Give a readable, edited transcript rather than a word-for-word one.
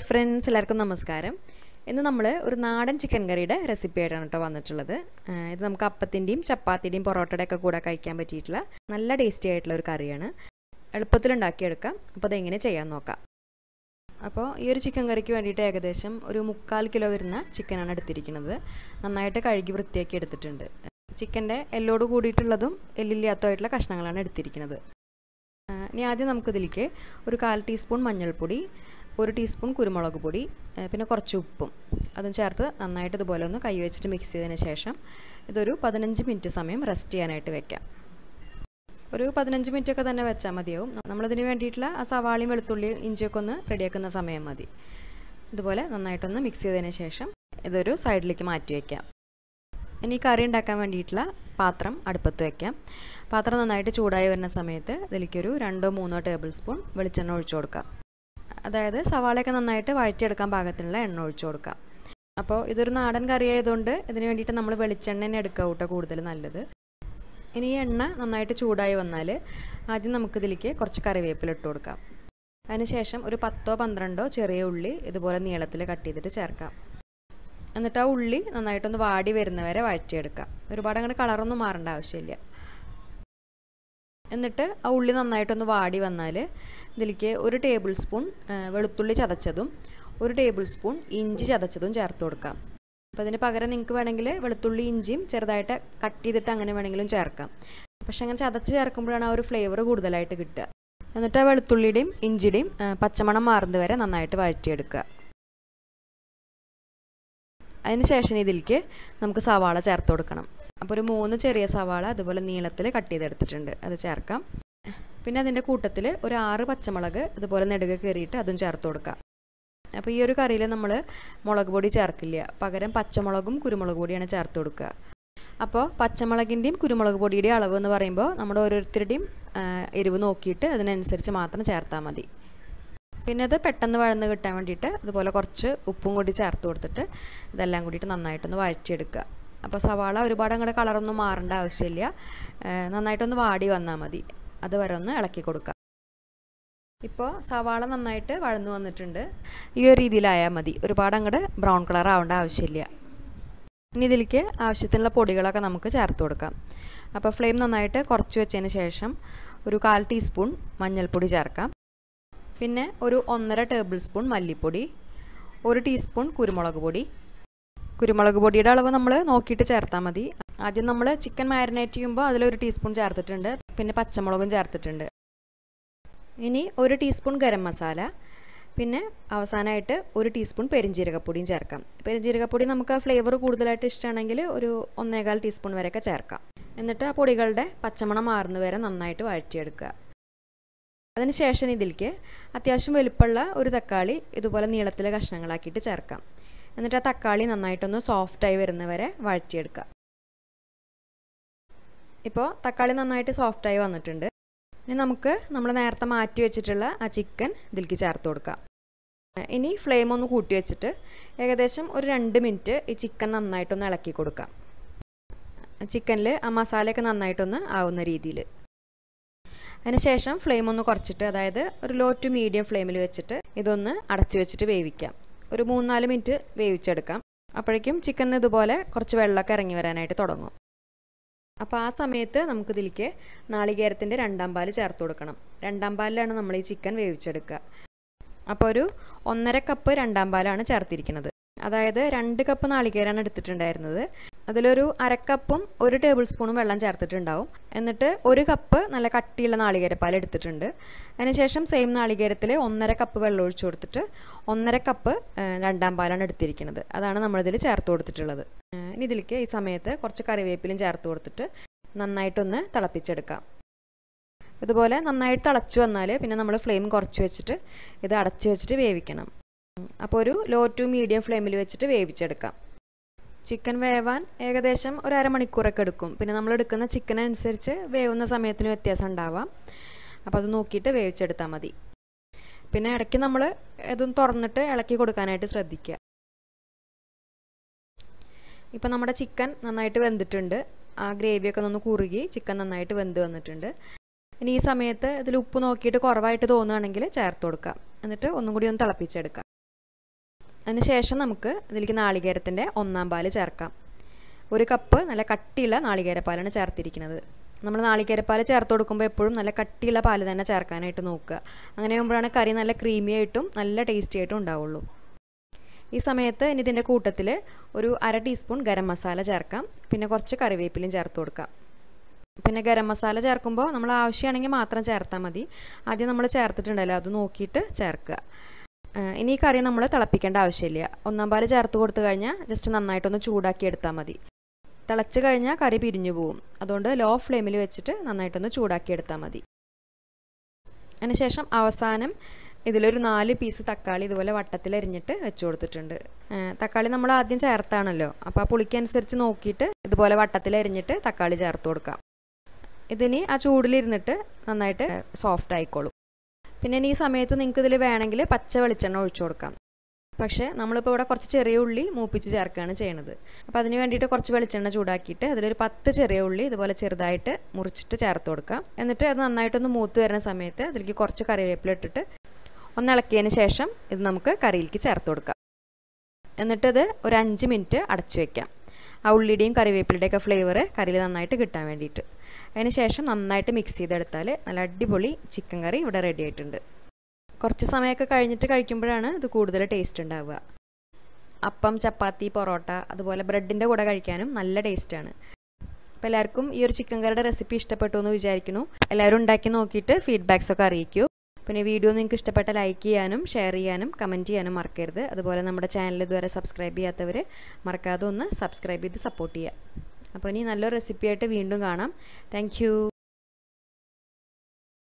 Friends, എല്ലാവർക്കും നമസ്കാരം. ഇന്ന് നമ്മൾ ഒരു നാടൻ ചിക്കൻ കറിയുടെ റെസിപ്പി ആയിട്ടാണ് കേട്ടോ വന്നിട്ടുള്ളത്. ഇത് നമുക്ക് അപ്പത്തിൻ്റെയും ചപ്പാത്തിയുടെയും പൊറോട്ടയുടെ ഒക്കെ കൂടെ കഴിക്കാൻ പറ്റിയിട്ടുള്ള നല്ല ടേസ്റ്റി ആയിട്ടുള്ള ഒരു കറിയാണ്. എളുപ്പത്തിൽ ഉണ്ടാക്കിയെടുക്കാം. അപ്പോൾ അതെങ്ങനെ ചെയ്യാൻ നോക്കാം. അപ്പോൾ ഈ ഒരു ചിക്കൻ കറിക്ക് വേണ്ടിയിട്ട് ഏകദേശം ഒരു 3/4 കിലോ വരുന്ന ചിക്കനാണ് എടുത്തിരിക്കുന്നത്. നന്നായിട്ട് കഴുകി വൃത്തിയാക്കി എടുത്തിട്ടുണ്ട്. ചിക്കൻ്റെ എല്ലോട് കൂടിയിട്ടുള്ളതും എല്ലില്ലാത്തതായിട്ടുള്ള കഷ്ണങ്ങളാണ് എടുത്തിരിക്കുന്നത്. ഇനി ആദ്യം നമുക്കിതിലേക്ക് ഒരു 1/4 ടീസ്പൂൺ മഞ്ഞൾപ്പൊടി, 1 ടീസ്പൂൺ കുരുമുളക് പൊടി, പിന്നെ കുറച്ച് ഉപ്പും അതും ചേർത്ത് നന്നായിട്ട് ഇതുപോലെ ഒന്ന് കൈ വെച്ചിട്ട് മിക്സ് ചെയ്തതിന് ശേഷം ഇതൊരു 15 മിനിറ്റ് സമയം റെസ്റ്റ് ചെയ്യാനായിട്ട് വെക്കാം. ഒരു 15 മിനിറ്റ് ഒക്കെ തന്നെ വെച്ചാൽ മതിയാവും. നമ്മളതിന് വേണ്ടിയിട്ടുള്ള ആ സവാളയും വെളുത്തുള്ളിയും ഇഞ്ചിയൊക്കെ ഒന്ന് റെഡിയാക്കുന്ന സമയം മതി. ഇതുപോലെ നന്നായിട്ടൊന്ന് മിക്സ് ചെയ്തതിന് ശേഷം ഇതൊരു സൈഡിലേക്ക് മാറ്റി വയ്ക്കാം. ഇനി കറി ഉണ്ടാക്കാൻ വേണ്ടിയിട്ടുള്ള പാത്രം അടുപ്പത്ത് വയ്ക്കാം. പാത്രം നന്നായിട്ട് ചൂടായി വരുന്ന സമയത്ത് ഇതിലേക്കൊരു 2-3 ടേബിൾ സ്പൂൺ വെളിച്ചെണ്ണ ഒഴിച്ചു കൊടുക്കാം. അതായത് സവാളയൊക്കെ നന്നായിട്ട് വഴറ്റിയെടുക്കാൻ പാകത്തിനുള്ള എണ്ണ ഒഴിച്ചു കൊടുക്കാം. അപ്പോൾ ഇതൊരു നാടൻ കറി ആയതുകൊണ്ട് ഇതിന് വേണ്ടിയിട്ട് നമ്മൾ വെളിച്ചെണ്ണ തന്നെ എടുക്കുക കൂട്ടോ കൂടുതൽ നല്ലത്. ഇനി ഈ എണ്ണ നന്നായിട്ട് ചൂടായി വന്നാൽ ആദ്യം നമുക്കിതിലേക്ക് കുറച്ച് കറിവേപ്പില ഇട്ട് കൊടുക്കാം. അതിനുശേഷം ഒരു 10-12 ചെറിയ ഉള്ളി ഇതുപോലെ നീളത്തിൽ കട്ട് ചെയ്തിട്ട് ചേർക്കാം. എന്നിട്ട് ആ ഉള്ളി നന്നായിട്ടൊന്ന് വാടി വരുന്നവരെ വഴറ്റിയെടുക്കാം. ഒരുപാട് അങ്ങോട്ട് കളറൊന്നും മാറേണ്ട ആവശ്യമില്ല. എന്നിട്ട് ആ ഉള്ളി നന്നായിട്ടൊന്ന് വാടി വന്നാൽ ഇതിലേക്ക് 1 ടേബിൾ സ്പൂൺ വെളുത്തുള്ളി ചതച്ചതും 1 ടേബിൾ സ്പൂൺ ഇഞ്ചി ചതച്ചതും ചേർത്ത് കൊടുക്കാം. അപ്പോൾ അതിന് പകരം നിങ്ങൾക്ക് വേണമെങ്കിൽ വെളുത്തുള്ളി ഇഞ്ചിയും ചെറുതായിട്ട് കട്ട് ചെയ്തിട്ട് അങ്ങനെ വേണമെങ്കിലും ചേർക്കാം. പക്ഷെ അങ്ങനെ ചതച്ച് ചേർക്കുമ്പോഴാണ് ആ ഒരു ഫ്ലേവർ കൂടുതലായിട്ട് കിട്ടുക. എന്നിട്ട് ആ വെളുത്തുള്ളിയുടെയും ഇഞ്ചിയുടെയും പച്ചമണം മാറുന്നത് വരെ നന്നായിട്ട് വഴറ്റിയെടുക്കുക. അതിനുശേഷം ഇതിലേക്ക് നമുക്ക് സവാള ചേർത്ത് കൊടുക്കണം. അപ്പോൾ ഒരു 3 ചെറിയ സവാള അതുപോലെ നീളത്തിൽ കട്ട് ചെയ്തെടുത്തിട്ടുണ്ട്, അത് ചേർക്കാം. പിന്നെ അതിൻ്റെ കൂട്ടത്തിൽ ഒരു 6 പച്ചമുളക് ഇതുപോലെ നെടുകെ കീറിയിട്ട് അതും ചേർത്ത് കൊടുക്കാം. അപ്പോൾ ഈ ഒരു കറിയിൽ നമ്മൾ മുളക് പൊടി ചേർക്കില്ല, പകരം പച്ചമുളകും കുരുമുളക് പൊടിയാണ് ചേർത്ത് കൊടുക്കുക. അപ്പോൾ പച്ചമുളകിൻ്റെയും കുരുമുളക് പൊടിയുടെയും അളവ് എന്ന് പറയുമ്പോൾ നമ്മുടെ ഓരോരുത്തരുടെയും എരിവ് നോക്കിയിട്ട് അതിനനുസരിച്ച് മാത്രം ചേർത്താൽ മതി. പിന്നെ അത് പെട്ടെന്ന് വഴന്ന് കിട്ടാൻ വേണ്ടിയിട്ട് അതുപോലെ കുറച്ച് ഉപ്പും കൂടി ചേർത്ത് കൊടുത്തിട്ട് ഇതെല്ലാം കൂടിയിട്ട് നന്നായിട്ടൊന്ന് വഴറ്റിയെടുക്കുക. അപ്പോൾ സവാള ഒരുപാട് അങ്ങോട്ട് കളറൊന്നും മാറേണ്ട ആവശ്യമില്ല, നന്നായിട്ടൊന്ന് വാടി വന്നാൽ മതി. അതുവരെ ഒന്ന് ഇളക്കി കൊടുക്കുക. ഇപ്പോൾ സവാള നന്നായിട്ട് വഴന്നു വന്നിട്ടുണ്ട്. ഈ ഒരു രീതിയിലായാൽ മതി, ഒരുപാട് അങ്ങോട്ട് ബ്രൗൺ കളർ ആവേണ്ട ആവശ്യമില്ല. ഇനി ഇതിലേക്ക് ആവശ്യത്തിനുള്ള പൊടികളൊക്കെ നമുക്ക് ചേർത്ത് കൊടുക്കാം. അപ്പോൾ ഫ്ലെയിം നന്നായിട്ട് കുറച്ച് വെച്ചതിന് ശേഷം ഒരു 1/4 ടീസ്പൂൺ മഞ്ഞൾപ്പൊടി ചേർക്കാം. പിന്നെ ഒരു 1.5 ടേബിൾ സ്പൂൺ മല്ലിപ്പൊടി, 1 ടീസ്പൂൺ കുരുമുളക് പൊടി. കുരുമുളക് പൊടിയുടെ അളവ് നമ്മൾ നോക്കിയിട്ട് ചേർത്താൽ മതി. ആദ്യം നമ്മൾ ചിക്കൻ മാരിനേറ്റ് ചെയ്യുമ്പോൾ അതിൽ1 ടീസ്പൂൺ ചേർത്തിട്ടുണ്ട്, പിന്നെ പച്ചമുളകും ചേർത്തിട്ടുണ്ട്. ഇനി 1 ടീസ്പൂൺ ഗരം മസാല, പിന്നെ അവസാനമായിട്ട് 1 ടീസ്പൂൺ പെരിഞ്ജീരകപ്പൊടിയും ചേർക്കാം. പെരിഞ്ജീരകപ്പൊടി നമുക്ക് ആ ഫ്ലേവർ കൂടുതലായിട്ട് ഇഷ്ടമാണെങ്കിൽ ഒരു 1.25 ടീസ്പൂൺ വരെയൊക്കെ ചേർക്കാം. എന്നിട്ട് ആ പൊടികളുടെ പച്ചമണം മാറുന്നവരെ നന്നായിട്ട് വഴറ്റിയെടുക്കുക. അതിനുശേഷം ഇതിലേക്ക് അത്യാവശ്യം വലുപ്പമുള്ള ഒരു തക്കാളി ഇതുപോലെ നീളത്തിലെ കഷ്ണങ്ങളാക്കിയിട്ട് ചേർക്കാം. എന്നിട്ട് ആ തക്കാളി നന്നായിട്ടൊന്ന് സോഫ്റ്റായി വരുന്നവരെ വഴറ്റിയെടുക്കുക. ഇപ്പോൾ തക്കാളി നന്നായിട്ട് സോഫ്റ്റായി വന്നിട്ടുണ്ട്. ഇനി നമുക്ക് നമ്മൾ നേരത്തെ മാറ്റി വെച്ചിട്ടുള്ള ആ ചിക്കൻ ഇതിലേക്ക് ചേർത്ത് കൊടുക്കാം. ഇനി ഫ്ലെയിം ഒന്ന് കൂട്ടി വെച്ചിട്ട് ഏകദേശം ഒരു 2 മിനിറ്റ് ഈ ചിക്കൻ നന്നായിട്ടൊന്ന് ഇളക്കി കൊടുക്കാം. ചിക്കനിൽ ആ മസാലയൊക്കെ നന്നായിട്ടൊന്ന് ആവുന്ന രീതിയിൽ. അതിനുശേഷം ഫ്ലെയിം ഒന്ന് കുറച്ചിട്ട്, അതായത് ഒരു ലോ ടു മീഡിയം ഫ്ലെയിമിൽ വെച്ചിട്ട് ഇതൊന്ന് അടച്ചു വെച്ചിട്ട് വേവിക്കാം. ഒരു 3-4 മിനിറ്റ് വേവിച്ചെടുക്കാം. അപ്പോഴേക്കും ചിക്കൻ ഇതുപോലെ കുറച്ച് വെള്ളമൊക്കെ ഇറങ്ങി വരാനായിട്ട് തുടങ്ങും. അപ്പോൾ ആ സമയത്ത് നമുക്കിതിലേക്ക് നാളികേരത്തിൻ്റെ 2ാം പാൽ ചേർത്ത് കൊടുക്കണം. 2ാം പാലിലാണ് നമ്മൾ ഈ ചിക്കൻ വേവിച്ചെടുക്കുക. അപ്പോൾ ഒരു 1.5 കപ്പ് 2ാം പാലാണ് ചേർത്തിരിക്കുന്നത്. അതായത് 2 കപ്പ് നാളികേരമാണ് എടുത്തിട്ടുണ്ടായിരുന്നത്. അതിലൊരു 1/2 കപ്പും 1 ടേബിൾ സ്പൂണും വെള്ളം ചേർത്തിട്ടുണ്ടാവും. എന്നിട്ട് 1 കപ്പ് നല്ല കട്ടിയുള്ള നാളികേരപ്പാൽ എടുത്തിട്ടുണ്ട്. അതിനുശേഷം സെയിം നാളികേരത്തിൽ 1.5 കപ്പ് വെള്ളം ഒഴിച്ചു കൊടുത്തിട്ട് 1.5 കപ്പ് 2ാം പാലാണ് എടുത്തിരിക്കുന്നത്. അതാണ് നമ്മളിതിൽ ചേർത്ത് കൊടുത്തിട്ടുള്ളത്. ഇനി ഇതിലേക്ക് ഈ സമയത്ത് കുറച്ച് കറിവേപ്പിലും ചേർത്ത് കൊടുത്തിട്ട് നന്നായിട്ടൊന്ന് തിളപ്പിച്ചെടുക്കാം. ഇതുപോലെ നന്നായിട്ട് തിളച്ച് വന്നാൽ പിന്നെ നമ്മൾ ഫ്ലെയിം കുറച്ച് വെച്ചിട്ട് ഇത് അടച്ച് വെച്ചിട്ട് വേവിക്കണം. അപ്പോൾ ഒരു ലോ ടു മീഡിയം ഫ്ലെയിമിൽ വെച്ചിട്ട് വേവിച്ചെടുക്കാം. ചിക്കൻ വേവാൻ ഏകദേശം ഒരു അരമണിക്കൂറൊക്കെ എടുക്കും. പിന്നെ നമ്മൾ എടുക്കുന്ന ചിക്കൻ അനുസരിച്ച് വേവുന്ന സമയത്തിന് വ്യത്യാസം ഉണ്ടാവാം. അപ്പോൾ അത് നോക്കിയിട്ട് വേവിച്ചെടുത്താൽ മതി. പിന്നെ ഇടയ്ക്ക് നമ്മൾ ഇതും തുറന്നിട്ട് ഇളക്കി കൊടുക്കാനായിട്ട് ശ്രദ്ധിക്കുക. ഇപ്പോൾ നമ്മുടെ ചിക്കൻ നന്നായിട്ട് വെന്തിട്ടുണ്ട്. ആ ഗ്രേവിയൊക്കെ ഒന്ന് കുറുകി ചിക്കൻ നന്നായിട്ട് വെന്ത് വന്നിട്ടുണ്ട്. ഇനി ഈ സമയത്ത് ഇതിൽ ഉപ്പ് നോക്കിയിട്ട് കുറവായിട്ട് തോന്നുകയാണെങ്കിൽ ചേർത്ത് കൊടുക്കാം. എന്നിട്ട് ഒന്നും കൂടി ഒന്ന് തിളപ്പിച്ചെടുക്കാം. അതിനുശേഷം നമുക്ക് ഇതിലേക്ക് നാളികേരത്തിൻ്റെ 1/4 പാല് ചേർക്കാം. 1 കപ്പ് നല്ല കട്ടിയുള്ള നാളികേരപ്പാലാണ് ചേർത്തിരിക്കുന്നത്. നമ്മൾ നാളികേരപ്പാൽ ചേർത്ത് കൊടുക്കുമ്പോൾ എപ്പോഴും നല്ല കട്ടിയുള്ള പാല് തന്നെ ചേർക്കാനായിട്ട് നോക്കുക. അങ്ങനെ ആകുമ്പോഴാണ് കറി നല്ല ക്രീമി ആയിട്ടും നല്ല ടേസ്റ്റി ആയിട്ടും ഉണ്ടാവുള്ളൂ. ഈ സമയത്ത് ഇനി ഇതിൻ്റെ കൂട്ടത്തിൽ ഒരു 1/2 ടീസ്പൂൺ ഗരം മസാല ചേർക്കാം. പിന്നെ കുറച്ച് കറിവേപ്പിലയും ചേർത്ത് കൊടുക്കാം. പിന്നെ ഗരം മസാല ചേർക്കുമ്പോൾ നമ്മൾ ആവശ്യമാണെങ്കിൽ മാത്രം ചേർത്താൽ മതി. ആദ്യം നമ്മൾ ചേർത്തിട്ടുണ്ടല്ലോ, അത് നോക്കിയിട്ട് ചേർക്കുക. ഇനി ഈ കറി നമ്മൾ തിളപ്പിക്കേണ്ട ആവശ്യമില്ല. 1/4 പാല് ചേർത്ത് കൊടുത്തു കഴിഞ്ഞാൽ ജസ്റ്റ് നന്നായിട്ടൊന്ന് ചൂടാക്കി എടുത്താൽ മതി. തിളച്ച് കഴിഞ്ഞാൽ കറി പിരിഞ്ഞു പോവും. അതുകൊണ്ട് ലോ ഫ്ലെയിമിൽ വെച്ചിട്ട് നന്നായിട്ടൊന്ന് ചൂടാക്കി എടുത്താൽ മതി. അതിനുശേഷം അവസാനം ഇതിലൊരു 4 പീസ് തക്കാളി ഇതുപോലെ വട്ടത്തിൽ അരിഞ്ഞിട്ട് വെച്ച് കൊടുത്തിട്ടുണ്ട്. തക്കാളി നമ്മൾ ആദ്യം ചേർത്താണല്ലോ, അപ്പോൾ ആ പുളിക്കനുസരിച്ച് നോക്കിയിട്ട് ഇതുപോലെ വട്ടത്തിൽ അരിഞ്ഞിട്ട് തക്കാളി ചേർത്ത് കൊടുക്കാം. ഇതിനി ആ ചൂടിലിരുന്നിട്ട് നന്നായിട്ട് സോഫ്റ്റ് ആയിക്കോളും. പിന്നെ ഈ സമയത്ത് നിങ്ങൾക്ക് ഇതിൽ വേണമെങ്കിൽ പച്ച വെളിച്ചെണ്ണ ഒഴിച്ചു കൊടുക്കാം. പക്ഷേ നമ്മളിപ്പോൾ ഇവിടെ കുറച്ച് ചെറിയ ഉള്ളി മൂപ്പിച്ച് ചേർക്കുകയാണ് ചെയ്യുന്നത്. അപ്പോൾ അതിന് വേണ്ടിയിട്ട് കുറച്ച് വെളിച്ചെണ്ണ ചൂടാക്കിയിട്ട് അതിലൊരു 10 ചെറിയ ഉള്ളി ഇതുപോലെ ചെറുതായിട്ട് മുറിച്ചിട്ട് ചേർത്ത് കൊടുക്കാം. എന്നിട്ട് അത് നന്നായിട്ടൊന്ന് മൂത്ത് വരുന്ന സമയത്ത് അതിലേക്ക് കുറച്ച് കറിവേപ്പില ഇട്ടിട്ട് ഒന്ന് ഇളക്കിയതിന് ശേഷം ഇത് നമുക്ക് കറിയിലേക്ക് ചേർത്ത് കൊടുക്കാം. എന്നിട്ടിത് ഒരു 5 മിനിറ്റ് അടച്ചു വയ്ക്കാം. ആ ഉള്ളിയുടെയും കറിവേപ്പിലയുടെയൊക്കെ ഫ്ലേവർ കറിയിൽ നന്നായിട്ട് കിട്ടാൻ വേണ്ടിയിട്ട്. അതിന് ശേഷം നന്നായിട്ട് മിക്സ് ചെയ്തെടുത്താൽ നല്ല അടിപൊളി ചിക്കൻ കറി ഇവിടെ റെഡി ആയിട്ടുണ്ട്. കുറച്ച് സമയമൊക്കെ കഴിഞ്ഞിട്ട് കഴിക്കുമ്പോഴാണ് ഇത് കൂടുതൽ ടേസ്റ്റ് ഉണ്ടാവുക. അപ്പം, ചപ്പാത്തി, പൊറോട്ട അതുപോലെ ബ്രെഡിൻ്റെ കൂടെ കഴിക്കാനും നല്ല ടേസ്റ്റാണ്. അപ്പോൾ എല്ലാവർക്കും ഈ ഒരു ചിക്കൻ കറിയുടെ റെസിപ്പി ഇഷ്ടപ്പെട്ടു എന്ന് വിചാരിക്കുന്നു. എല്ലാവരും ഉണ്ടാക്കി നോക്കിയിട്ട് ഫീഡ്ബാക്സൊക്കെ അറിയിക്കൂ. പിന്നെ വീഡിയോ നിങ്ങൾക്ക് ഇഷ്ടപ്പെട്ട ലൈക്ക് ചെയ്യാനും ഷെയർ ചെയ്യാനും കമൻറ്റ് ചെയ്യാനും മറക്കരുത്. അതുപോലെ നമ്മുടെ ചാനൽ ഇതുവരെ സബ്സ്ക്രൈബ് ചെയ്യാത്തവർ മറക്കാതെ ഒന്ന് സബ്സ്ക്രൈബ് ചെയ്ത് സപ്പോർട്ട് ചെയ്യുക. അപ്പോൾ ഇനി നല്ലൊരു റെസിപ്പിയായിട്ട് വീണ്ടും കാണാം. താങ്ക്